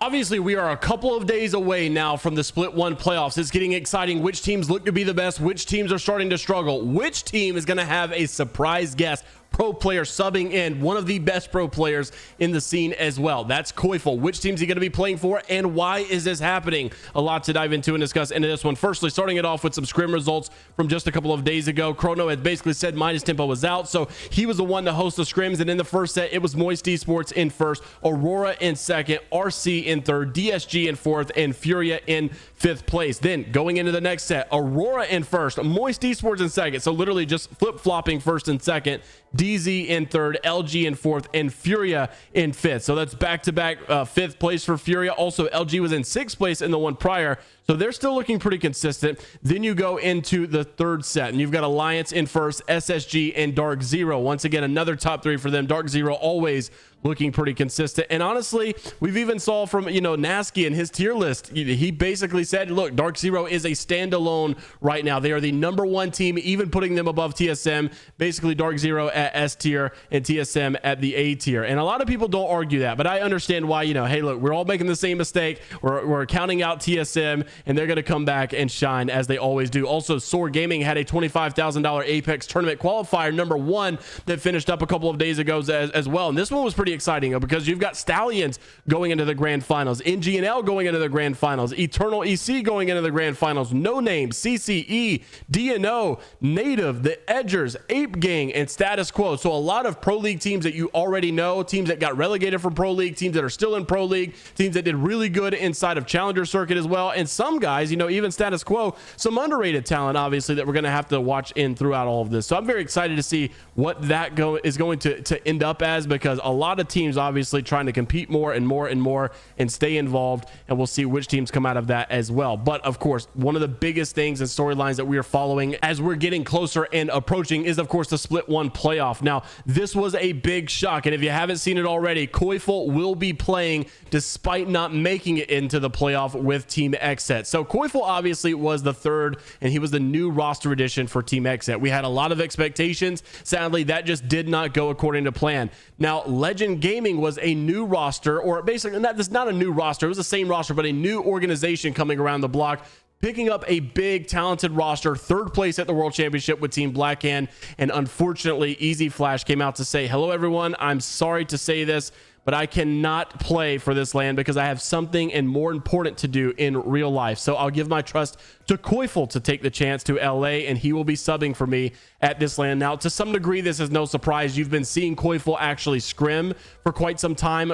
Obviously, we are a couple of days away now from the Split 1 playoffs. It's getting exciting. Which teams look to be the best? Which teams are starting to struggle? Which team is going to have a surprise guest pro player subbing in, one of the best pro players in the scene as well? That's Koyful. Which team's he going to be playing for, and why is this happening? A lot to dive into and discuss into this one. Firstly, starting it off with some scrim results from just a couple of days ago. Chrono had basically said Minus Tempo was out, so he was the one to host the scrims, and in the first set, it was Moist Esports in first, Aurora in second, RC in third, DSG in fourth, and Furia in fifth place. Then going into the next set, Aurora in first, Moist Esports in second, so literally just flip-flopping first and second, DZ in third, LG in fourth, and Furia in fifth. So that's back-to-back fifth place for Furia. Also, LG was in sixth place in the one prior, so they're still looking pretty consistent. Then you go into the third set, and you've got Alliance in first, SSG, and Dark Zero. Once again, another top three for them. Dark Zero always looking pretty consistent. And honestly, we've even saw from, Nasky and his tier list, he basically said, look, Dark Zero is a standalone right now. They are the number one team, even putting them above TSM. Basically, Dark Zero at S tier and TSM at the A tier. And a lot of people don't argue that, but I understand why, hey, look, we're all making the same mistake. We're counting out TSM, and they're going to come back and shine as they always do. Also, SoaR Gaming had a $25,000 Apex tournament qualifier number one that finished up a couple of days ago as well. And this one was pretty exciting because you've got Stallions going into the grand finals, NGNL going into the grand finals, Eternal EC going into the grand finals, No Name, CCE, DNO, Native, the Edgers, Ape Gang, and Status Quo. So a lot of Pro League teams that you already know, teams that got relegated from Pro League, teams that are still in Pro League, teams that did really good inside of Challenger Circuit as well. And some guys, even Status Quo, some underrated talent, obviously, that we're going to have to watch in throughout all of this. So I'm very excited to see what that is going to end up as, because a lot of teams obviously trying to compete more and more and more and stay involved, and we'll see which teams come out of that as well. But of course, one of the biggest things and storylines that we are following as we're getting closer and approaching is, of course, the Split 1 playoff. Now, this was a big shock, and if you haven't seen it already, Koyful will be playing despite not making it into the playoff with Team Xset. So Koyful obviously was the third, and he was the new roster addition for Team Xset. We had a lot of expectations. Sadly, that just did not go according to plan. Now, Legend Gaming was a new roster, or basically not a new roster, it was the same roster, but a new organization coming around the block, picking up a big talented roster, third place at the World Championship with Team Blackhand. And unfortunately, Easy Flash came out to say, hello everyone, I'm sorry to say this, but I cannot play for this LAN because I have something and more important to do in real life. So I'll give my trust to Koyful to take the chance to LA, and he will be subbing for me at this LAN. Now, to some degree, this is no surprise. You've been seeing Koyful actually scrim for quite some time,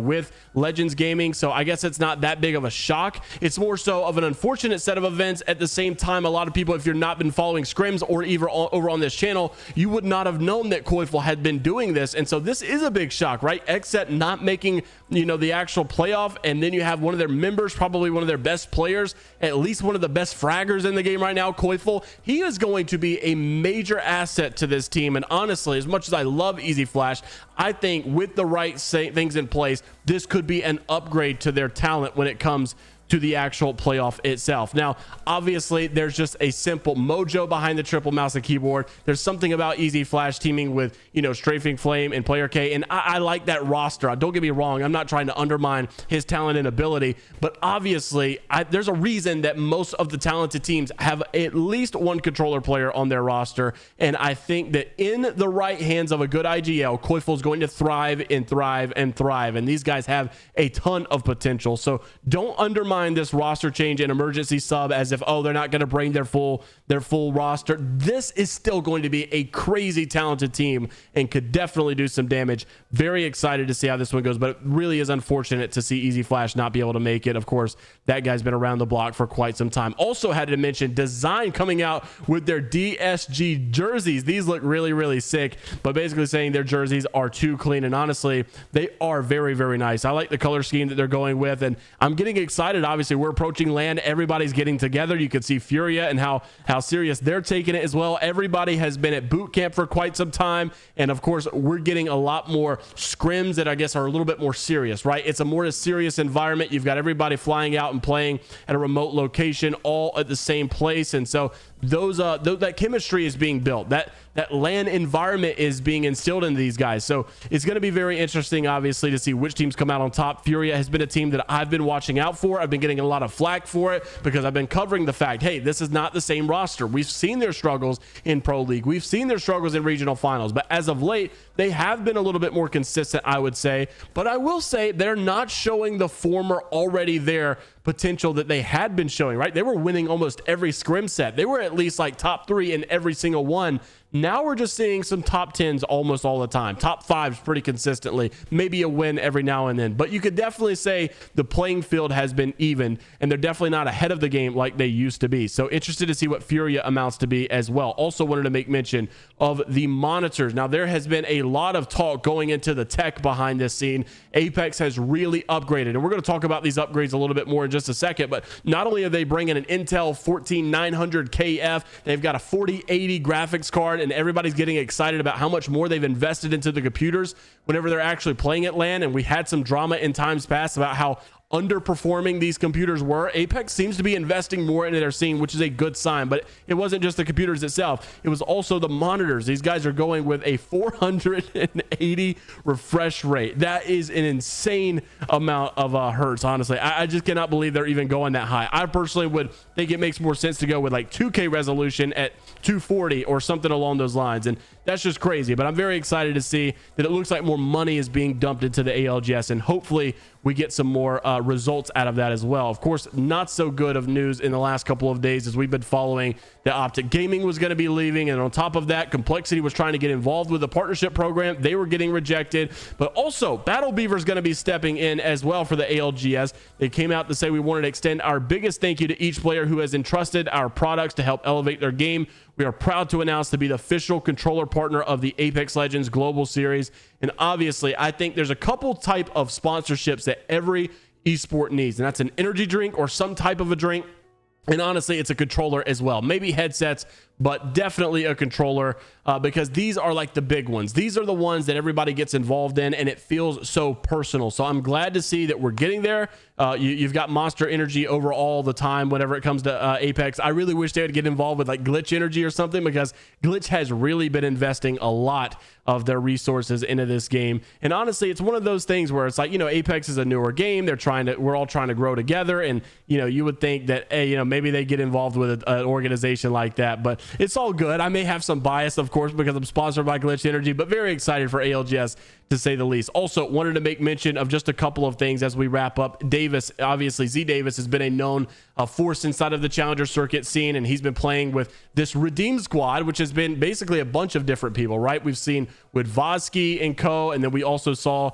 with Legends Gaming. So I guess it's not that big of a shock. It's more so of an unfortunate set of events. At the same time, a lot of people, if you're not been following scrims or even over on this channel, you would not have known that Koyful had been doing this. And so this is a big shock, right? Xset not making, the actual playoff, and then you have one of their members, probably one of their best players, at least one of the best fraggers in the game right now, Koyful. He is going to be a major asset to this team. And honestly, as much as I love Easy Flash, I think with the right things in place, this could be an upgrade to their talent when it comes to the actual playoff itself. Now, obviously, there's just a simple mojo behind the triple mouse and keyboard. There's something about Easy Flash teaming with, Strafing Flame and Player K, and I like that roster. Don't get me wrong, I'm not trying to undermine his talent and ability, but obviously, there's a reason that most of the talented teams have at least one controller player on their roster, and I think that in the right hands of a good IGL, Koyful is going to thrive and thrive and thrive, and these guys have a ton of potential. So don't undermine this roster change and emergency sub as if, they're not going to bring their full roster. This is still going to be a crazy talented team and could definitely do some damage. Very excited to see how this one goes, but it really is unfortunate to see Easy Flash not be able to make it. Of course, that guy's been around the block for quite some time. Also had to mention Design coming out with their DSG jerseys. These look really, really sick, but basically saying their jerseys are too clean, and honestly, they are very, very nice. I like the color scheme that they're going with, and I'm getting excited. Obviously, we're approaching LAN. Everybody's getting together. You can see Furia and how serious they're taking it as well. Everybody has been at boot camp for quite some time, and of course, we're getting a lot more scrims that I guess are a little bit more serious, right? It's a more serious environment. You've got everybody flying out and playing at a remote location, all at the same place, and so that chemistry is being built. That that LAN environment is being instilled into these guys. So it's going to be very interesting, obviously, to see which teams come out on top. Furia has been a team that I've been watching out for. I've been getting a lot of flack for it because I've been covering the fact, hey, this is not the same roster. We've seen their struggles in Pro League. We've seen their struggles in regional finals, but as of late, they have been a little bit more consistent, I would say. But I will say they're not showing the former already there potential that they had been showing, right? They were winning almost every scrim set. They were at least like top 3 in every single one. Now we're just seeing some top 10s almost all the time, top 5s pretty consistently, maybe a win every now and then. But you could definitely say the playing field has been even, and they're definitely not ahead of the game like they used to be. So interested to see what Furia amounts to be as well. Also wanted to make mention of the monitors. Now there has been a lot of talk going into the tech behind this scene. Apex has really upgraded, and we're going to talk about these upgrades a little bit more in just a second. But not only are they bringing an Intel 14900KF, they've got a 4080 graphics card, and everybody's getting excited about how much more they've invested into the computers whenever they're actually playing at LAN. And we had some drama in times past about how underperforming these computers were. Apex seems to be investing more into their scene, which is a good sign. But it wasn't just the computers itself, it was also the monitors. These guys are going with a 480 refresh rate. That is an insane amount of hertz. Honestly, I just cannot believe they're even going that high. I personally would think it makes more sense to go with like 2K resolution at 240 or something along those lines, and that's just crazy. But I'm very excited to see that it looks like more money is being dumped into the ALGS, and hopefully we get some more results out of that as well. Of course, not so good of news in the last couple of days as we've been following that Optic Gaming was going to be leaving, and on top of that, Complexity was trying to get involved with the partnership program. They were getting rejected. But also Battlebeaver is going to be stepping in as well for the ALGS. They came out to say, we wanted to extend our biggest thank you to each player who has entrusted our products to help elevate their game. We are proud to announce to be the official controller partner of the Apex Legends Global Series. And obviously, I think there's a couple type of sponsorships that every esport needs, and that's an energy drink or some type of a drink. And honestly, it's a controller as well. Maybe headsets, but definitely a controller, because these are like the big ones. These are the ones that everybody gets involved in, and it feels so personal. So I'm glad to see that we're getting there. You've got Monster Energy over all the time whenever it comes to Apex. I really wish they would get involved with like Glitch Energy or something, because Glitch has really been investing a lot of their resources into this game. And honestly, it's one of those things where it's like, you know, Apex is a newer game. We're all trying to grow together. And, you know, you would think that, hey, you know, maybe they get involved with an organization like that, but it's all good. I may have some bias, of course, because I'm sponsored by Glitch Energy, but very excited for ALGS to say the least. Also wanted to make mention of just a couple of things as we wrap up. Davis, obviously Z Davis has been a known force inside of the challenger circuit scene, and he's been playing with this Redeem squad, which has been basically a bunch of different people, right? We've seen with Vosky and co, and then we also saw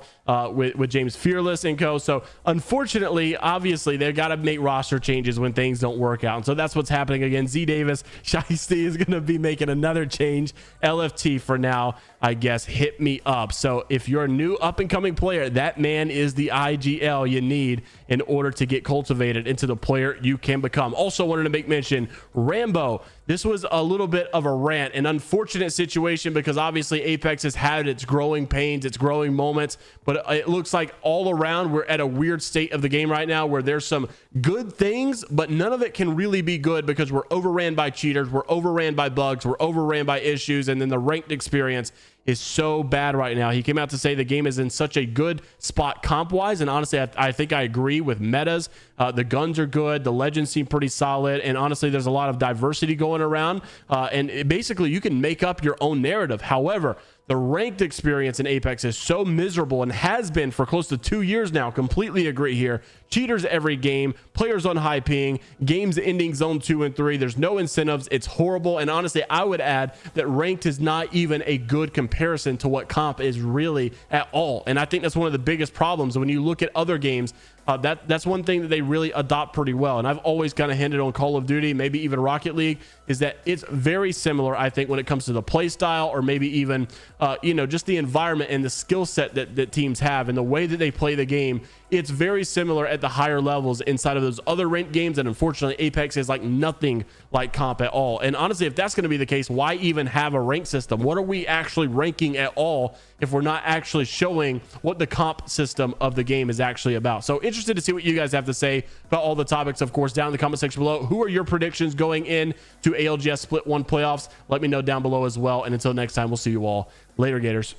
with James Fearless and co. So unfortunately, obviously, they've got to make roster changes when things don't work out, and so that's what's happening again. Z Davis, Shiesty is going to be making another change. LFT for now, I guess, hit me up. So if you're a new up-and-coming player, that man is the IGL you need in order to get cultivated into the player you can become. Also wanted to make mention, Rambo. This was a little bit of a rant, an unfortunate situation, because obviously Apex has had its growing pains, its growing moments, but it looks like all around we're at a weird state of the game right now where there's some good things, but none of it can really be good because we're overran by cheaters, we're overran by bugs, we're overran by issues, and then the ranked experience is so bad right now. He came out to say the game is in such a good spot comp-wise, and honestly, I think I agree with metas. The guns are good, the legends seem pretty solid, and honestly, there's a lot of diversity going around, and basically, you can make up your own narrative. However, the ranked experience in Apex is so miserable and has been for close to 2 years now. Completely agree here. Cheaters every game, players on high ping, games ending zone 2 and 3. There's no incentives. It's horrible. And honestly, I would add that ranked is not even a good comparison to what comp is really at all. And I think that's one of the biggest problems when you look at other games. That's one thing that they really adopt pretty well. And I've always kind of hinted on Call of Duty, maybe even Rocket League, is that it's very similar, I think, when it comes to the play style, or maybe even, just the environment and the skill set that teams have and the way that they play the game. It's very similar at the higher levels inside of those other ranked games. And unfortunately, Apex is like nothing like comp at all. And honestly, if that's going to be the case, why even have a rank system? What are we actually ranking at all if we're not actually showing what the comp system of the game is actually about. So interested to see what you guys have to say about all the topics, of course, down in the comment section below. Who are your predictions going in to ALGS Split 1 playoffs? Let me know down below as well. And until next time, we'll see you all later, Gators.